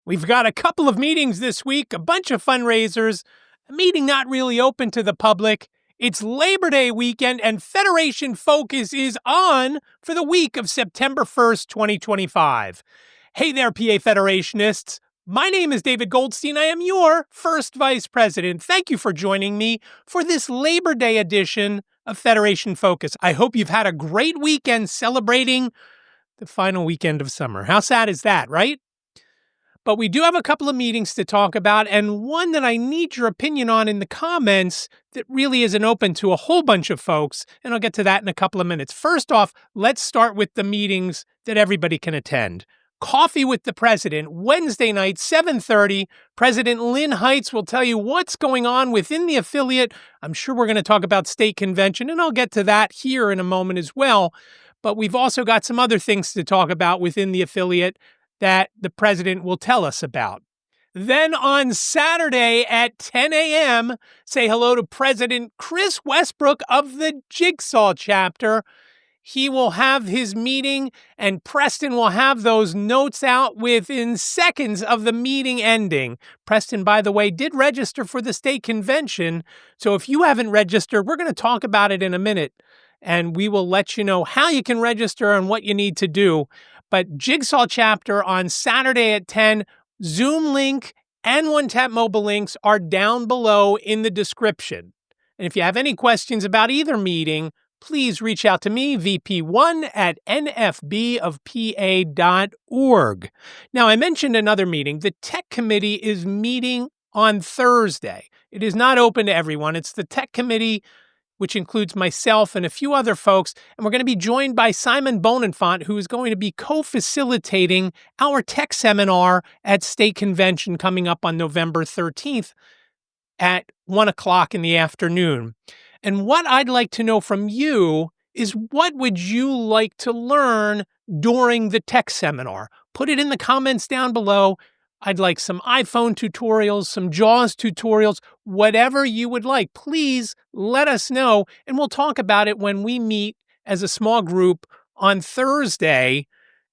We've got a couple of meetings this week, a bunch of fundraisers, a meeting not really open to the public. It's Labor Day weekend, and Federation Focus is on for the week of September 1st, 2025. Hey there, PA Federationists. My name is David Goldstein. I am your first vice president. Thank you for joining me for this Labor Day edition of Federation Focus. I hope you've had a great weekend celebrating the final weekend of summer. How sad is that, right? But we do have a couple of meetings to talk about, and one that I need your opinion on in the comments that really isn't open to a whole bunch of folks, and I'll get to that in a couple of minutes. First off, let's start with the meetings that everybody can attend. Coffee with the President, Wednesday night, 7:30. President Lynn Heights will tell you what's going on within the affiliate. I'm sure we're going to talk about state convention, and I'll get to that here in a moment as well. But we've also got some other things to talk about within the affiliate that the president will tell us about. Then on Saturday at 10 a.m., say hello to President Chris Westbrook of the Jigsaw chapter. He will have his meeting, and Preston will have those notes out within seconds of the meeting ending. Preston, by the way, did register for the state convention, so if you haven't registered, we're going to talk about it in a minute, and we will let you know how you can register and what you need to do. But Jigsaw chapter on Saturday at 10, Zoom link and One Tap mobile links are down below in the description. And if you have any questions about either meeting, please reach out to me, vp1@nfbofpa.org. Now, I mentioned another meeting. The Tech Committee is meeting on Thursday. It is not open to everyone. It's the Tech Committee, which includes myself and a few other folks, and we're going to be joined by Simon Bonenfant, who is going to be co-facilitating our tech seminar at State Convention coming up on November 13th at 1 o'clock in the afternoon. And what I'd like to know from you is, what would you like to learn during the tech seminar? Put it in the comments down below. I'd like some iPhone tutorials, some JAWS tutorials, whatever you would like. Please let us know, and we'll talk about it when we meet as a small group on Thursday,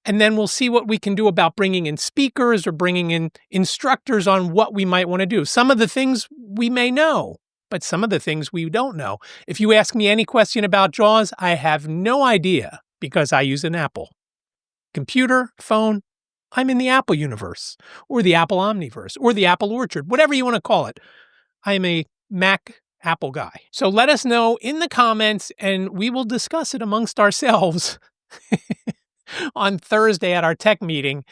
and then we'll see what we can do about bringing in speakers or bringing in instructors on what we might want to do. Some of the things we may know, but some of the things we don't know. If you ask me any question about JAWS, I have no idea, because I use an Apple computer, phone. I'm in the Apple universe, or the Apple Omniverse, or the Apple Orchard, whatever you want to call it. I am a Mac Apple guy. So let us know in the comments, and we will discuss it amongst ourselves on Thursday at our tech meeting.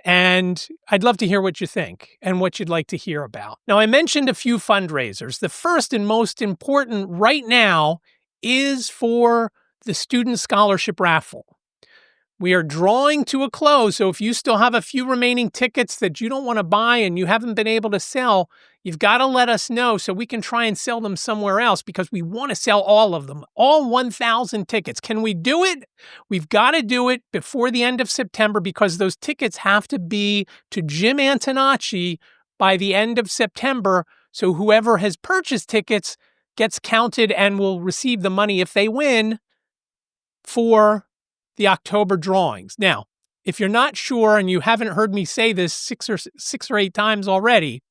And I'd love to hear what you think and what you'd like to hear about. Now, I mentioned a few fundraisers. The first and most important right now is for the Student Scholarship Raffle. We are drawing to a close, so if you still have a few remaining tickets that you don't want to buy and you haven't been able to sell, you've got to let us know so we can try and sell them somewhere else, because we want to sell all of them, all 1,000 tickets. Can we do it? We've got to do it before the end of September, because those tickets have to be to Jim Antonacci by the end of September, so whoever has purchased tickets gets counted and will receive the money if they win for the October drawings. Now, if you're not sure and you haven't heard me say this six or eight times already,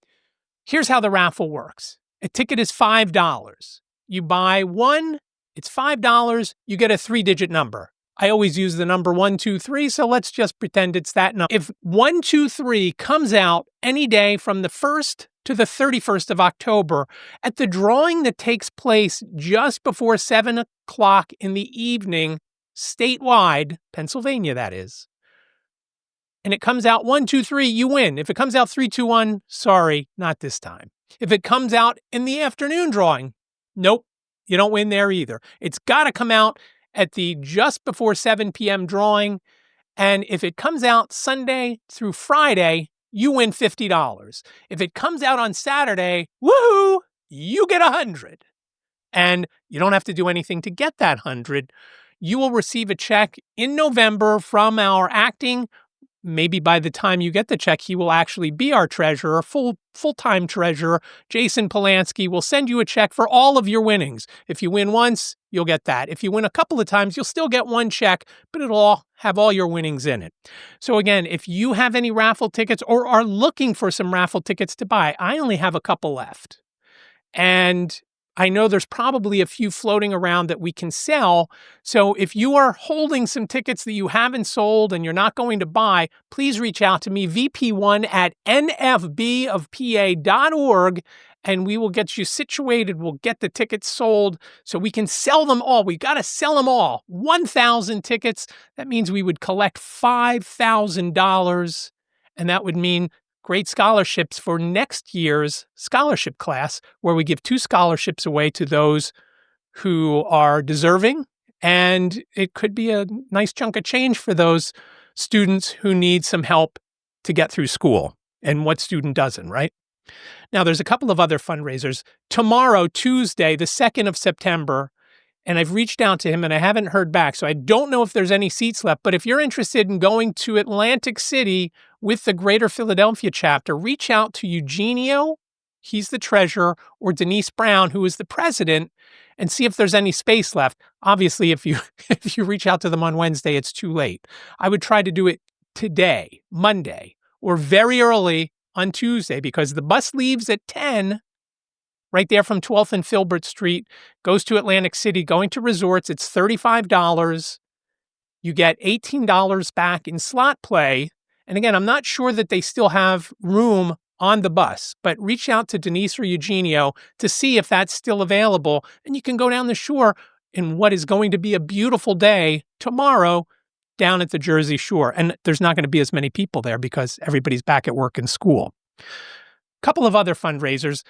here's how the raffle works. A ticket is $5. You buy one, it's $5, you get a 3-digit number. I always use the number 123, so let's just pretend it's that number. If 123 comes out any day from the 1st to the 31st of October, at the drawing that takes place just before 7 o'clock in the evening, statewide, Pennsylvania that is, and it comes out 123, you win. If it comes out 321, sorry, not this time. If it comes out in the afternoon drawing, nope, you don't win there either. It's got to come out at the just before 7 p.m. drawing, and if it comes out Sunday through Friday, you win $50. If it comes out on Saturday, woohoo, you get $100. And you don't have to do anything to get that $100. You will receive a check in November from our acting maybe by the time you get the check, he will actually be our treasurer, full-time treasurer. Jason Polanski will send you a check for all of your winnings. If you win once, you'll get that. If you win a couple of times, you'll still get one check, but it'll all have all your winnings in it. So again, if you have any raffle tickets or are looking for some raffle tickets to buy, I only have a couple left. And I know there's probably a few floating around that we can sell. So if you are holding some tickets that you haven't sold and you're not going to buy, please reach out to me, vp1@nfbofpa.org, and we will get you situated. We'll get the tickets sold so we can sell them all. We got to sell them all. 1,000 tickets. That means we would collect $5,000, and that would mean great scholarships for next year's scholarship class, where we give 2 scholarships away to those who are deserving. And it could be a nice chunk of change for those students who need some help to get through school. And what student doesn't, right? Now, there's a couple of other fundraisers. Tomorrow, Tuesday, the 2nd of September, and I've reached out to him and I haven't heard back, so I don't know if there's any seats left. But if you're interested in going to Atlantic City with the Greater Philadelphia chapter, reach out to Eugenio, he's the treasurer, or Denise Brown, who is the president, and see if there's any space left. Obviously, if you reach out to them on Wednesday, it's too late. I would try to do it today, Monday, or very early on Tuesday, because the bus leaves at 10, right there from 12th and Filbert Street, goes to Atlantic City, going to resorts. It's $35. You get $18 back in slot play. And again, I'm not sure that they still have room on the bus, but reach out to Denise or Eugenio to see if that's still available. And you can go down the shore in what is going to be a beautiful day tomorrow down at the Jersey Shore. And there's not going to be as many people there because everybody's back at work and school. A couple of other fundraisers.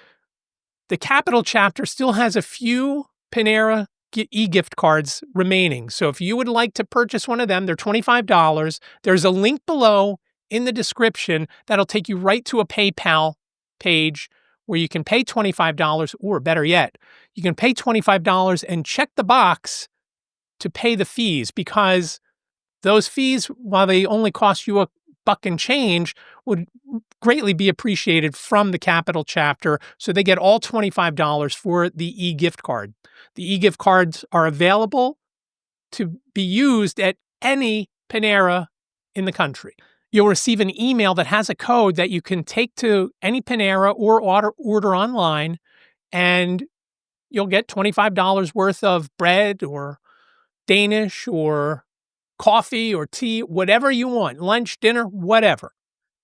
The Capital chapter still has a few Panera e-gift cards remaining. So if you would like to purchase one of them, they're $25. There's a link below in the description that'll take you right to a PayPal page where you can pay $25, or better yet, you can pay $25 and check the box to pay the fees, because those fees, while they only cost you $1 and change, would greatly be appreciated from the Capital chapter. So they get all $25 for the e-gift card. The e-gift cards are available to be used at any Panera in the country. You'll receive an email that has a code that you can take to any Panera or order online, and you'll get $25 worth of bread or Danish or coffee or tea, whatever you want, lunch, dinner, whatever.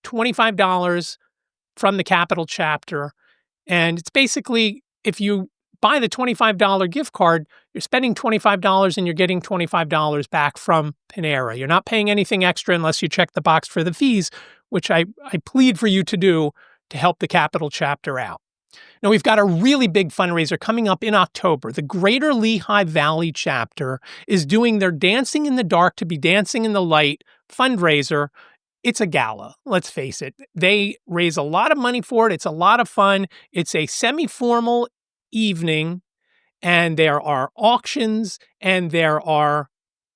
$25 from the Capital chapter. And it's basically, if you buy the $25 gift card, you're spending $25 and you're getting $25 back from Panera. You're not paying anything extra unless you check the box for the fees, which I plead for you to do to help the Capital chapter out. Now, we've got a really big fundraiser coming up in October. The Greater Lehigh Valley chapter is doing their Dancing in the Dark to be Dancing in the Light fundraiser. It's a gala, let's face it. They raise a lot of money for it. It's a lot of fun. It's a semi-formal evening, and there are auctions and there are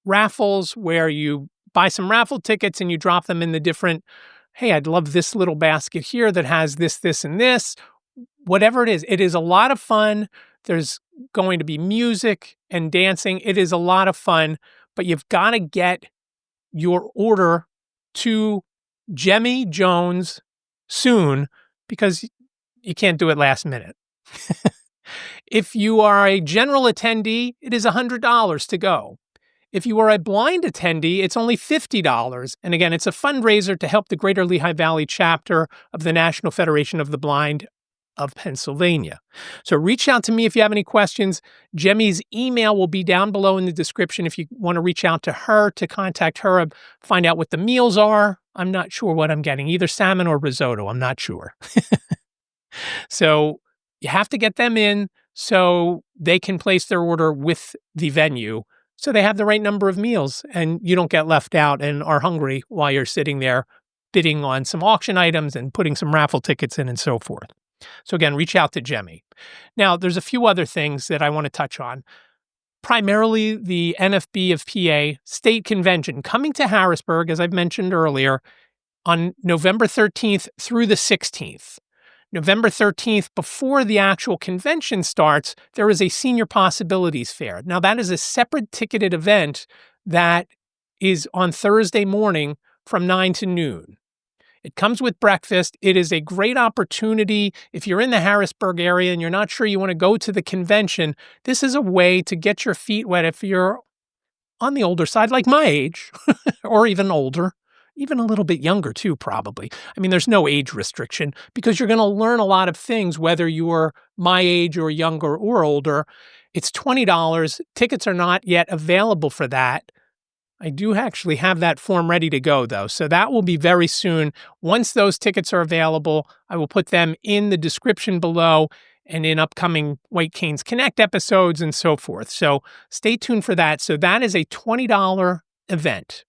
raffles where you buy some raffle tickets and you drop them in the different, hey, I'd love this little basket here that has this, this, and this. Whatever it is a lot of fun. There's going to be music and dancing. It is a lot of fun, but you've got to get your order to Jemmy Jones soon, because you can't do it last minute. If you are a general attendee, it is $100 to go. If you are a blind attendee, it's only $50. And again, it's a fundraiser to help the Greater Lehigh Valley chapter of the National Federation of the Blind of Pennsylvania. So reach out to me if you have any questions. Jemmy's email will be down below in the description if you want to reach out to her, to contact her and find out what the meals are. I'm not sure what I'm getting, either salmon or risotto. I'm not sure. So you have to get them in so they can place their order with the venue, so they have the right number of meals and you don't get left out and are hungry while you're sitting there bidding on some auction items and putting some raffle tickets in and so forth. So again, reach out to Jemmy. Now, there's a few other things that I want to touch on. Primarily the NFB of PA State Convention coming to Harrisburg, as I've mentioned earlier, on November 13th through the 16th. November 13th, before the actual convention starts, there is a Senior Possibilities Fair. Now, that is a separate ticketed event that is on Thursday morning from 9 to noon. It comes with breakfast. It is a great opportunity. If you're in the Harrisburg area and you're not sure you want to go to the convention, this is a way to get your feet wet if you're on the older side, like my age, or even older, even a little bit younger too, probably. I mean, there's no age restriction because you're going to learn a lot of things, whether you're my age or younger or older. It's $20. Tickets are not yet available for that. I do actually have that form ready to go, though, so that will be very soon. Once those tickets are available, I will put them in the description below and in upcoming White Canes Connect episodes and so forth. So stay tuned for that. So that is a $20 event.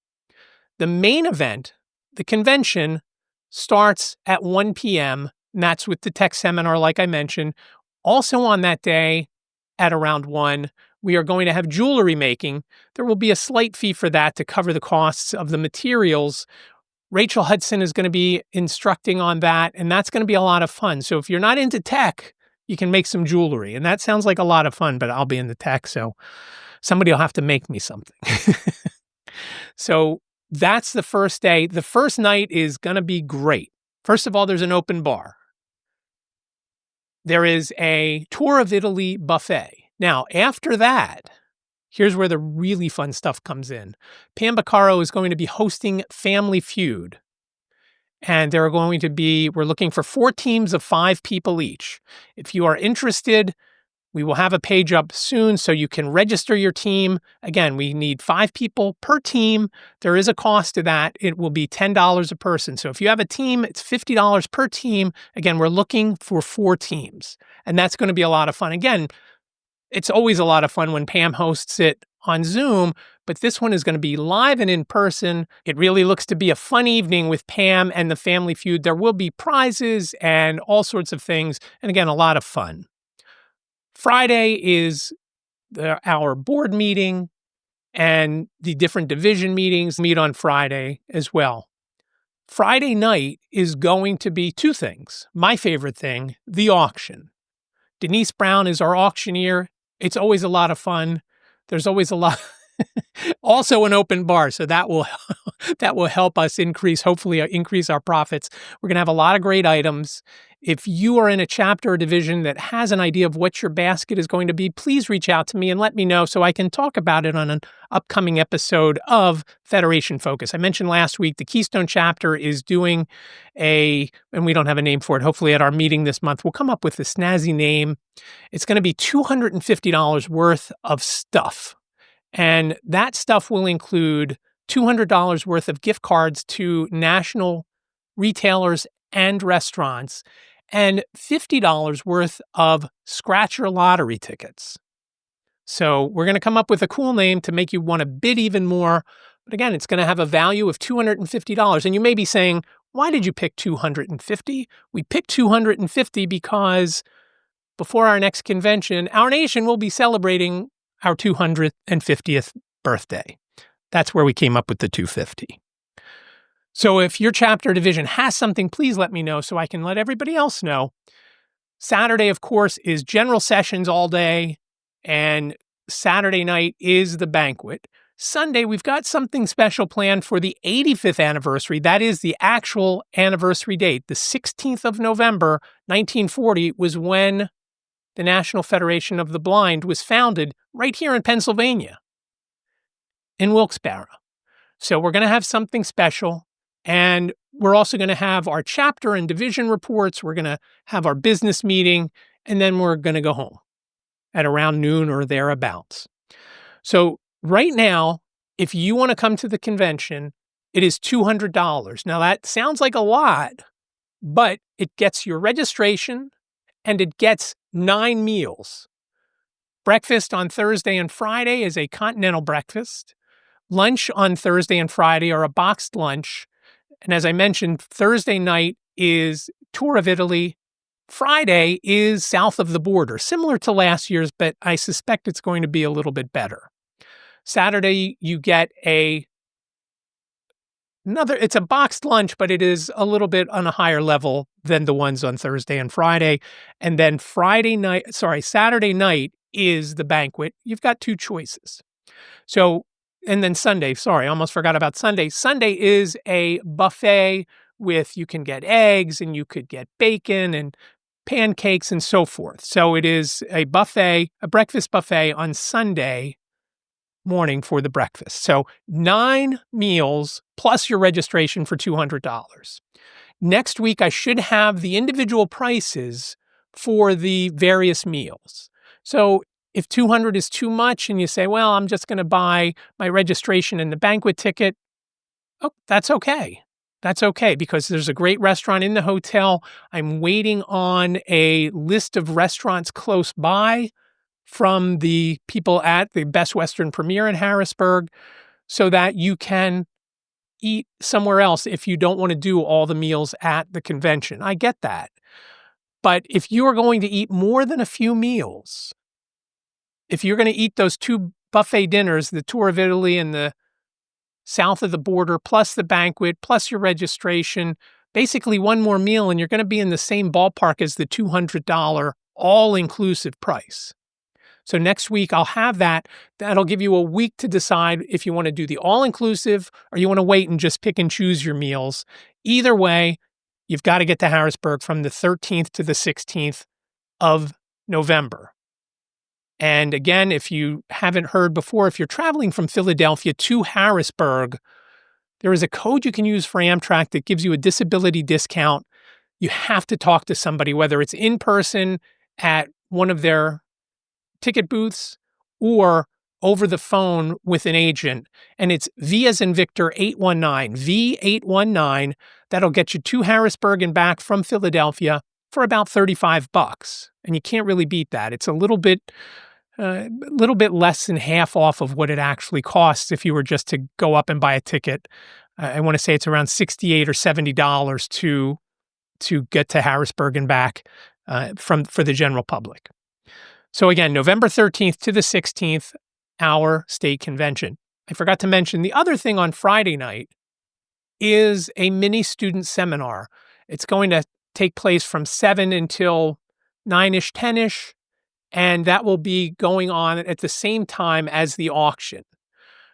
The main event, the convention, starts at 1 p.m., and that's with the tech seminar, like I mentioned. Also on that day at around 1, we are going to have jewelry making. There will be a slight fee for that to cover the costs of the materials. Rachel Hudson is going to be instructing on that, and that's going to be a lot of fun. So if you're not into tech, you can make some jewelry. And that sounds like a lot of fun, but I'll be into tech, so somebody will have to make me something. So that's the first day. The first night is going to be great. First of all, there's an open bar. There is a tour of Italy buffet. Now, after that, here's where the really fun stuff comes in. Pam Baccaro is going to be hosting Family Feud. And we're looking for 4 teams of 5 people each. If you are interested, we will have a page up soon so you can register your team. Again, we need 5 people per team. There is a cost to that. It will be $10 a person. So if you have a team, it's $50 per team. Again, we're looking for 4 teams. And that's going to be a lot of fun. Again, it's always a lot of fun when Pam hosts it on Zoom, but this one is going to be live and in person. It really looks to be a fun evening with Pam and the Family Feud. There will be prizes and all sorts of things, and again, a lot of fun. Friday is our board meeting, and the different division meetings meet on Friday as well. Friday night is going to be 2 things. My favorite thing, the auction. Denise Brown is our auctioneer. It's always a lot of fun. There's always a lot. Also an open bar, so that will help us hopefully increase our profits. We're going to have a lot of great items. If you are in a chapter or division that has an idea of what your basket is going to be, please reach out to me and let me know so I can talk about it on an upcoming episode of Federation Focus. I mentioned last week the Keystone chapter is doing and we don't have a name for it. Hopefully at our meeting this month, we'll come up with a snazzy name. It's going to be $250 worth of stuff. And that stuff will include $200 worth of gift cards to national retailers and restaurants and $50 worth of scratcher lottery tickets. So we're going to come up with a cool name to make you want to bid even more. But again, it's going to have a value of $250. And you may be saying, why did you pick $250? We picked $250 because before our next convention, our nation will be celebrating our 250th birthday. That's where we came up with the 250. So if your chapter division has something, please let me know so I can let everybody else know. Saturday, of course, is general sessions all day, and Saturday night is the banquet. Sunday, we've got something special planned for the 85th anniversary. That is the actual anniversary date. The 16th of November, 1940, was when the National Federation of the Blind was founded right here in Pennsylvania, in Wilkes-Barre. So we're going to have something special, and we're also going to have our chapter and division reports. We're going to have our business meeting, and then we're going to go home at around noon or thereabouts. So right now, if you want to come to the convention, it is $200. Now that sounds like a lot, but it gets your registration and it gets 9 meals. Breakfast on Thursday and Friday is a continental breakfast. Lunch on Thursday and Friday are a boxed lunch. And as I mentioned, Thursday night is Tour of Italy. Friday is south of the border, similar to last year's, but I suspect it's going to be a little bit better. Saturday, you get a It's a boxed lunch, but it is a little bit on a higher level than the ones on Thursday and Friday. And then Saturday night is the banquet. You've got two choices. So, and then Sunday, sorry, I almost forgot about Sunday. Sunday is a buffet you can get eggs and you could get bacon and pancakes and so forth. So it is a breakfast buffet on Sunday morning for the breakfast. So 9 meals plus your registration for $200. Next week, I should have the individual prices for the various meals. So if 200 is too much and you say, well, I'm just going to buy my registration and the banquet ticket, oh, that's okay. That's okay because there's a great restaurant in the hotel. I'm waiting on a list of restaurants close by from the people at the Best Western Premier in Harrisburg so that you can eat somewhere else if you don't want to do all the meals at the convention. I get that. But if you are going to eat more than a few meals, if you're going to eat those 2 buffet dinners, the Tour of Italy and the south of the border, plus the banquet, plus your registration, basically one more meal, and you're going to be in the same ballpark as the $200 all-inclusive price. So next week, I'll have that. That'll give you a week to decide if you want to do the all-inclusive or you want to wait and just pick and choose your meals. Either way, you've got to get to Harrisburg from the 13th to the 16th of November. And again, if you haven't heard before, if you're traveling from Philadelphia to Harrisburg, there is a code you can use for Amtrak that gives you a disability discount. You have to talk to somebody, whether it's in person at one of their ticket booths or over the phone with an agent. And it's V as in Victor 819, V819. That'll get you to Harrisburg and back from Philadelphia for about $35. And you can't really beat that. It's a little bit less than half off of what it actually costs if you were just to go up and buy a ticket. I want to say it's around $68 or $70 to get to Harrisburg and back for the general public. So again, November 13th to the 16th, our state convention. I forgot to mention the other thing on Friday night is a mini student seminar. It's going to take place from 7 until 9-ish, 10-ish, and that will be going on at the same time as the auction.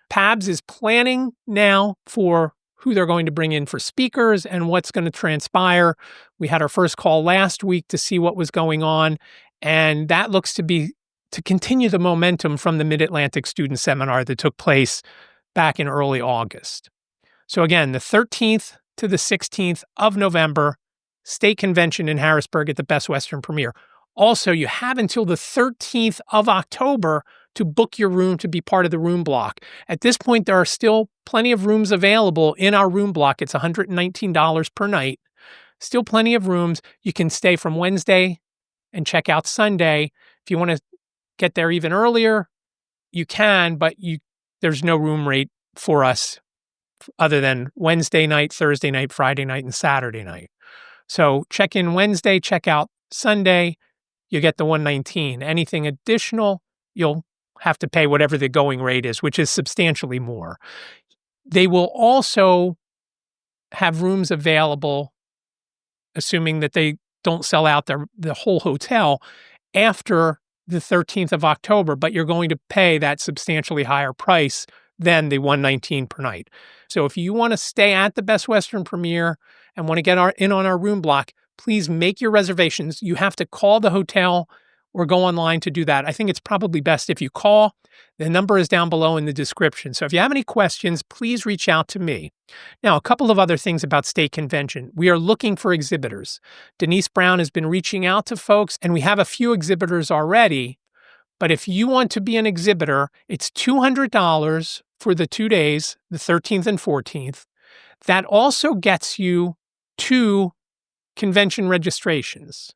PABS is planning now for who they're going to bring in for speakers and what's going to transpire. We had our first call last week to see what was going on, and that looks to continue the momentum from the Mid-Atlantic Student Seminar that took place back in early August. So again, the 13th to the 16th of November, State Convention in Harrisburg at the Best Western Premier. Also, you have until the 13th of October to book your room to be part of the room block. At this point, there are still plenty of rooms available in our room block. It's $119 per night. Still plenty of rooms. You can stay from Wednesday and check out Sunday. If you want to get there even earlier, you can, but there's no room rate for us other than Wednesday night, Thursday night, Friday night, and Saturday night. So check in Wednesday, check out Sunday, you get the $119. Anything additional, you'll have to pay whatever the going rate is, which is substantially more. They will also have rooms available, assuming that they don't sell out the whole hotel after the 13th of October, but you're going to pay that substantially higher price than the $119 per night. So if you want to stay at the Best Western Premier and want to get in on our room block, please make your reservations. You have to call the hotel or go online to do that. I think it's probably best if you call. The number is down below in the description. So if you have any questions, please reach out to me. Now, a couple of other things about State Convention. We are looking for exhibitors. Denise Brown has been reaching out to folks, and we have a few exhibitors already. But if you want to be an exhibitor, it's $200 for the 2 days, the 13th and 14th. That also gets you 2 convention registrations.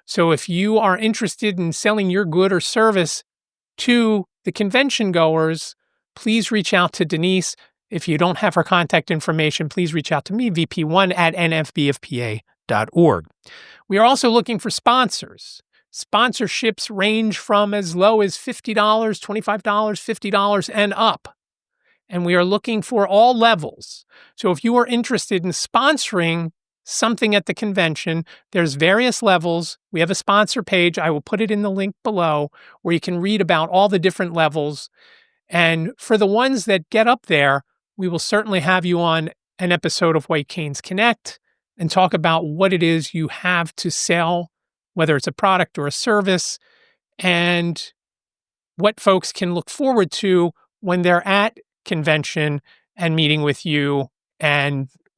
So if you are interested in selling your good or service to the convention goers, please reach out to Denise. If you don't have her contact information, please reach out to me, vp1@nfbfpa.org. We are also looking for sponsors. Sponsorships range from as low as $50, $25, $50, and up. and we are looking for all levels. So if you are interested in sponsoring something at the convention, there's various levels. We have a sponsor page. I will put it in the link below where you can read about all the different levels. And for the ones that get up there, we will certainly have you on an episode of White Canes Connect and talk about what it is you have to sell, whether it's a product or a service, and what folks can look forward to when they're at convention and meeting with you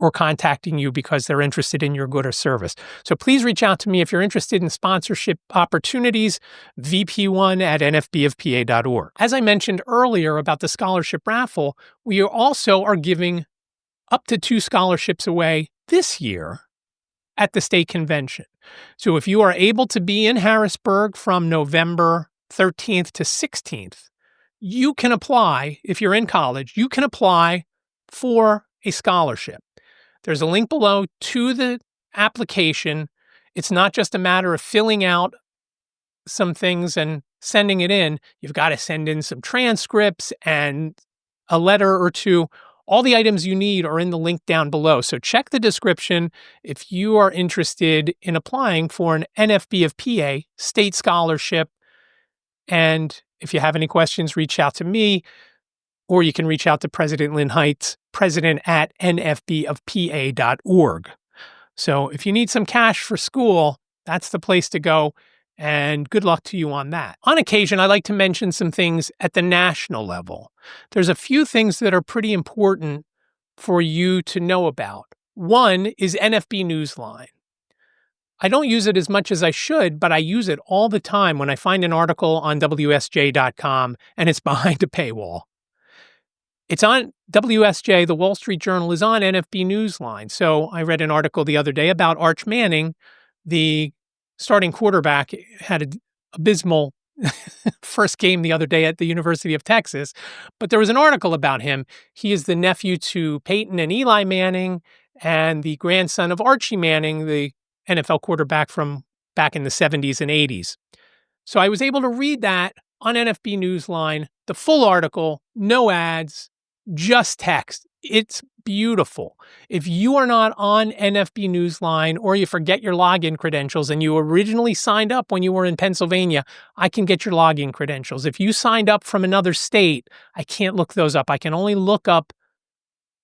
or contacting you because they're interested in your good or service. So please reach out to me if you're interested in sponsorship opportunities, vp1@nfbofpa.org. As I mentioned earlier about the scholarship raffle, we also are giving up to 2 scholarships away this year at the state convention. So if you are able to be in Harrisburg from November 13th to 16th, you can apply. If you're in college, you can apply for a scholarship. There's a link below to the application. It's not just a matter of filling out some things and sending it in. You've got to send in some transcripts and a letter or two. All the items you need are in the link down below. So check the description if you are interested in applying for an NFB of PA state scholarship. And if you have any questions, reach out to me, or you can reach out to President Lynn Heights, president@nfbofpa.org. So if you need some cash for school, that's the place to go. And good luck to you on that. On occasion, I like to mention some things at the national level. There's a few things that are pretty important for you to know about. One is NFB Newsline. I don't use it as much as I should, but I use it all the time when I find an article on WSJ.com and it's behind a paywall. It's on WSJ, the Wall Street Journal is on NFB Newsline. So I read an article the other day about Arch Manning, the starting quarterback, had an abysmal first game the other day at the University of Texas, but there was an article about him. He is the nephew to Peyton and Eli Manning and the grandson of Archie Manning, the NFL quarterback from back in the 70s and 80s. So I was able to read that on NFB Newsline, the full article, no ads, just text. It's beautiful. If you are not on NFB Newsline or you forget your login credentials and you originally signed up when you were in Pennsylvania, I can get your login credentials. If you signed up from another state, I can't look those up. I can only look up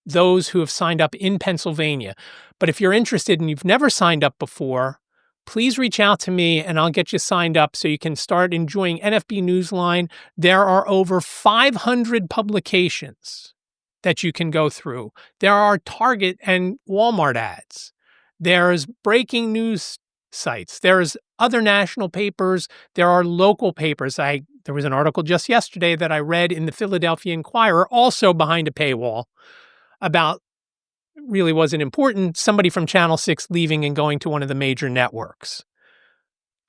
those who have signed up in Pennsylvania. But if you're interested and you've never signed up before, please reach out to me and I'll get you signed up so you can start enjoying NFB Newsline. There are over 500 publications that you can go through. There are Target and Walmart ads. There's breaking news sites. There's other national papers. There are local papers. There was an article just yesterday that I read in the Philadelphia Inquirer, also behind a paywall, about, really wasn't important, somebody from Channel 6 leaving and going to one of the major networks.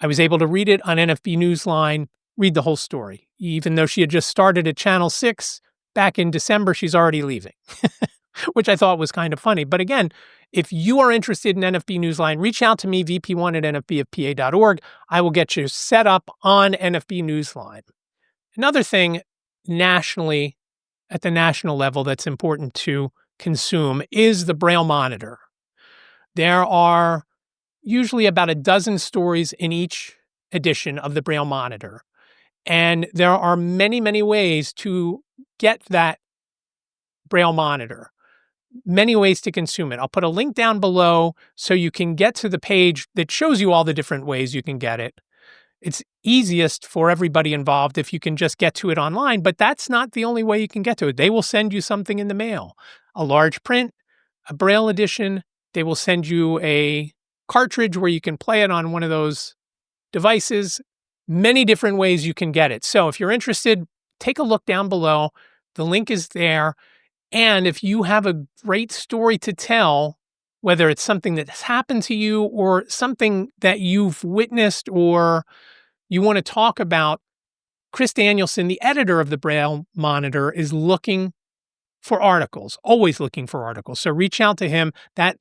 I was able to read it on NFB Newsline, read the whole story. Even though she had just started at Channel 6 back in December, she's already leaving, which I thought was kind of funny. But again, if you are interested in NFB Newsline, reach out to me, vp1@nfbofpa.org. I will get you set up on NFB Newsline. Another thing nationally, at the national level, that's important to consume is the Braille Monitor. There are usually about a dozen stories in each edition of the Braille Monitor. And there are many, many ways to get that Braille Monitor, many ways to consume it. I'll put a link down below so you can get to the page that shows you all the different ways you can get it. It's easiest for everybody involved if you can just get to it online, but that's not the only way you can get to it. They will send you something in the mail, a large print, a Braille edition. They will send you a cartridge where you can play it on one of those devices. Many different ways you can get it. So if you're interested, take a look down below. The link is there. And if you have a great story to tell, whether it's something that has happened to you or something that you've witnessed or you want to talk about, Chris Danielson, the editor of the Braille Monitor, is looking for articles, always looking for articles. So reach out to him. That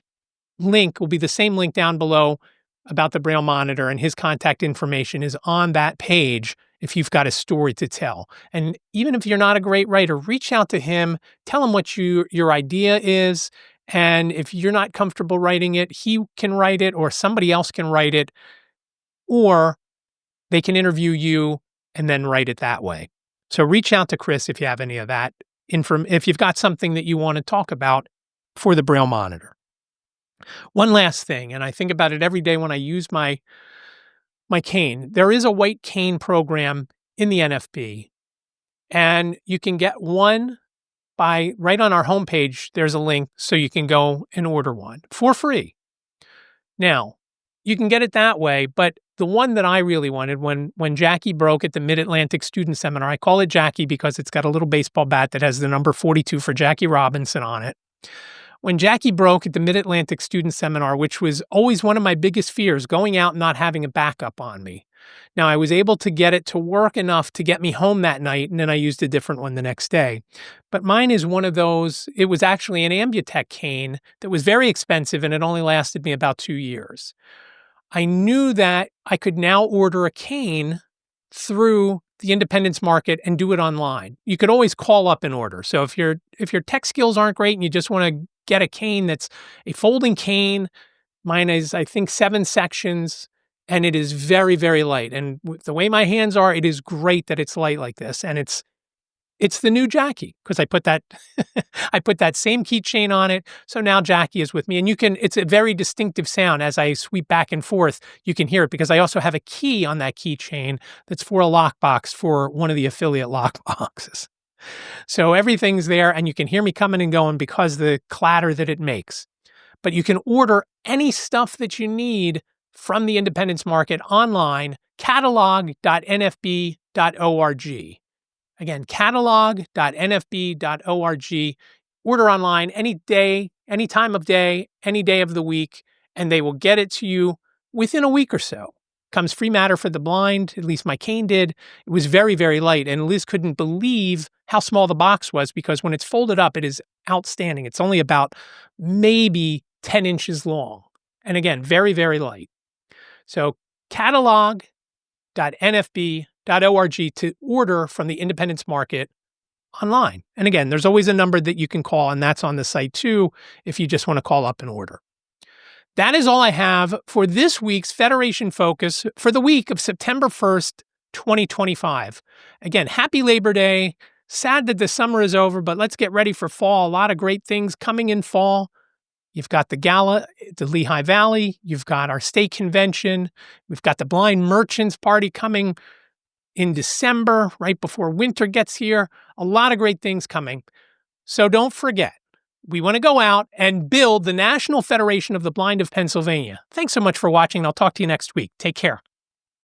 link will be the same link down below about the Braille Monitor, and his contact information is on that page if you've got a story to tell. And even if you're not a great writer, reach out to him, tell him what your idea is. And if you're not comfortable writing it, he can write it or somebody else can write it, or they can interview you and then write it that way. So reach out to Chris if you have any of that if you've got something that you want to talk about for the Braille Monitor. One last thing, and I think about it every day when I use my cane. There is a white cane program in the NFB, and you can get one by right on our homepage. There's a link so you can go and order one for free. Now, you can get it that way, but the one that I really wanted when Jackie broke at the Mid-Atlantic Student Seminar, I call it Jackie because it's got a little baseball bat that has the number 42 for Jackie Robinson on it. When Jackie broke at the Mid-Atlantic Student Seminar, which was always one of my biggest fears, going out and not having a backup on me. Now, I was able to get it to work enough to get me home that night, and then I used a different one the next day. But mine is one of those, it was actually an Ambutech cane that was very expensive, and it only lasted me about 2 years. I knew that I could now order a cane through the independence market and do it online. You could always call up and order. So if your tech skills aren't great and you just want to get a cane that's a folding cane, mine is, I think, 7 sections, and it is very, very light. And with the way my hands are, it is great that it's light like this. And it's the new Jackie because I put that I put that same keychain on it. So now Jackie is with me, and it's a very distinctive sound as I sweep back and forth. You can hear it because I also have a key on that keychain that's for a lockbox for one of the affiliate lockboxes. So everything's there, and you can hear me coming and going because of the clatter that it makes. But you can order any stuff that you need from the independence market online, catalog.nfb.org. Again, catalog.nfb.org. Order online any day, any time of day, any day of the week, and they will get it to you within a week or so. Comes free matter for the blind, at least my cane did. It was very, very light, and Liz couldn't believe how small the box was because when it's folded up, it is outstanding. It's only about maybe 10 inches long. And again, very, very light. So catalog.nfb.org to order from the independence market online. And again, there's always a number that you can call, and that's on the site too, if you just want to call up and order. That is all I have for this week's Federation Focus for the week of September 1st, 2025. Again, happy Labor Day. Sad that the summer is over, but let's get ready for fall. A lot of great things coming in fall. You've got the gala at the Lehigh Valley. You've got our state convention. We've got the Blind Merchants Party coming in December, right before winter gets here. A lot of great things coming. So don't forget, we want to go out and build the National Federation of the Blind of Pennsylvania. Thanks so much for watching. I'll talk to you next week. Take care.